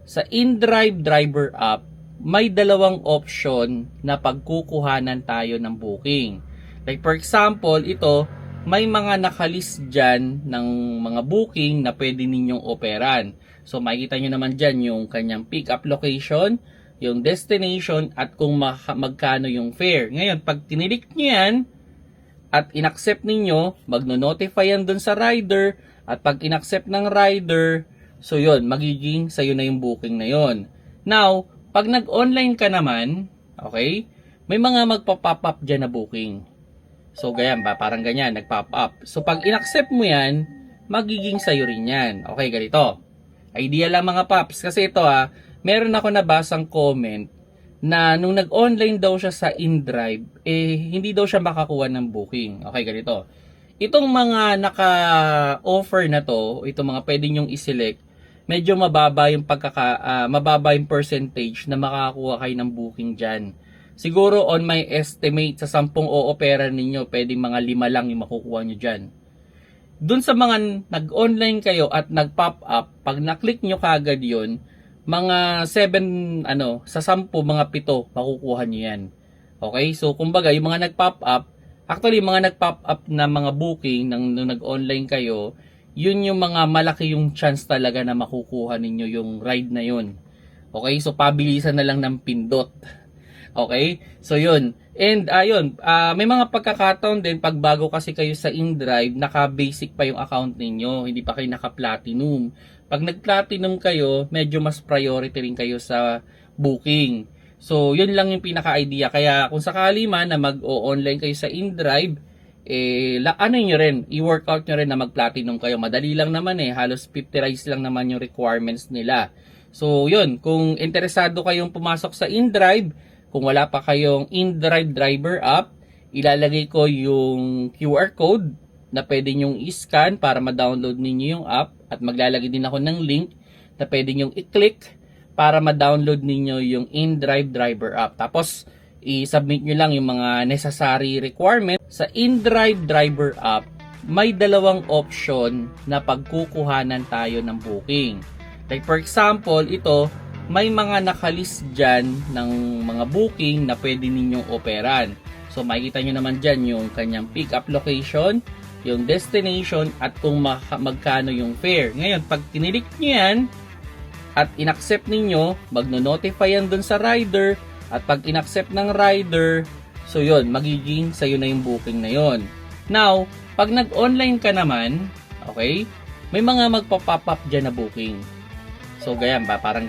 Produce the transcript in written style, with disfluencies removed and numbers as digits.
sa InDrive driver app, may dalawang option na pagkukuhanan tayo ng booking. Like for example, ito, may mga nakalist dyan ng mga booking na pwede ninyong operan. So makikita nyo naman dyan yung kanyang pick up location, yung destination, at kung magkano yung fare. Ngayon, pag tinilik nyo yan, at inaccept ninyo, magno-notify yan dun sa rider, at pag inaccept ng rider, so yun, magiging sa'yo na yung booking na yun. Now, pag nag-online ka naman, okay, may mga magpa-pop up dyan na booking. So, ganyan ba? Parang ganyan, nag-pop up. So, pag inaccept mo yan, magiging sa'yo rin yan. Okay, ganito. Idea lang mga paps. Kasi ito meron ako nabasang comment na nung nag-online daw siya sa InDrive, hindi daw siya makakuha ng booking. Okay, ganito. Itong mga naka-offer na to, itong mga pwede nyong i-select, medyo mababa yung mababa yung percentage na makakakuha kayo ng booking dyan. Siguro on my estimate, sa 10 o-opera ninyo, pwedeng mga 5 lang yung makukuha nyo dyan. Dun sa mga nag-online kayo at nag-pop up, pag na-click nyo kagad yun, mga 7, sa 10, mga 7, makukuha nyo yan. Okay? So, kumbaga, yung mga nag-pop up, actually, mga nag-pop up na mga booking nung nag-online kayo, yun yung mga malaki yung chance talaga na makukuha ninyo yung ride na yun. Okay? So, pabilisan na lang ng pindot. Okay? So, yun. And, may mga pagkakataon din, pag bago kasi kayo sa InDrive, naka-basic pa yung account ninyo, hindi pa kayo naka-platinum. Pag nag-platinum kayo, medyo mas priority rin kayo sa booking. So, yun lang yung pinaka-idea. Kaya, kung sakali man na mag-online kayo sa InDrive, nyo rin, i-workout nyo rin na mag-platinum kayo. Madali lang naman halos 50 rides lang naman yung requirements nila. So, yun, kung interesado kayong pumasok sa InDrive, kung wala pa kayong InDrive driver app, ilalagay ko yung QR code na pwede nyong i-scan para ma-download ninyo yung app, at maglalagay din ako ng link na pwede nyong i-click para ma-download ninyo yung InDrive driver app. Tapos, i-submit nyo lang yung mga necessary requirements. Sa InDrive driver app, may dalawang option na pagkukuhanan tayo ng booking. Like for example, ito, may mga nakalist dyan ng mga booking na pwede ninyong operan. So, makikita nyo naman dyan yung kanyang pick up location, yung destination, at kung magkano yung fare. Ngayon, pag tinilik nyo yan, at inaccept ninyo, magno-notify yan dun sa rider, at pag inaccept ng rider, so yun, magiging sa'yo na yung booking na yun. Now, pag nag-online ka naman, okay, may mga magpa-pop up dyan na booking. So, ganyan ba? Parang ganyan.